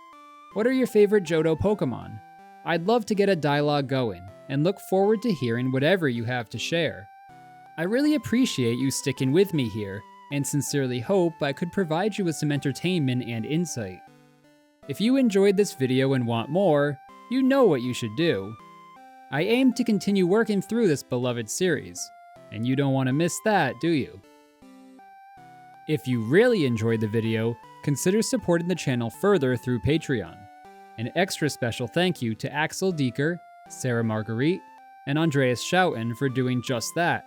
Speaker 1: What are your favorite Johto Pokemon? I'd love to get a dialogue going, and look forward to hearing whatever you have to share. I really appreciate you sticking with me here, and sincerely hope I could provide you with some entertainment and insight. If you enjoyed this video and want more, you know what you should do. I aim to continue working through this beloved series, and you don't want to miss that, do you? If you really enjoyed the video, consider supporting the channel further through Patreon. An extra special thank you to Axel Dieker, Sarah Marguerite, and Andreas Schouten for doing just that.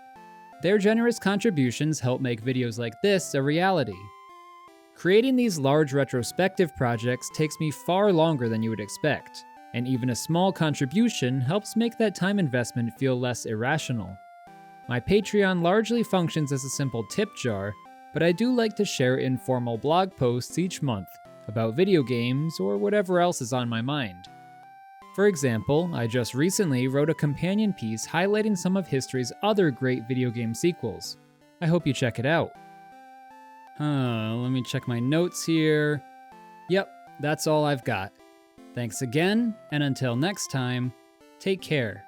Speaker 1: Their generous contributions help make videos like this a reality. Creating these large retrospective projects takes me far longer than you would expect, and even a small contribution helps make that time investment feel less irrational. My Patreon largely functions as a simple tip jar, but I do like to share informal blog posts each month about video games or whatever else is on my mind. For example, I just recently wrote a companion piece highlighting some of history's other great video game sequels. I hope you check it out. Let me check my notes here. Yep, that's all I've got. Thanks again, and until next time, take care.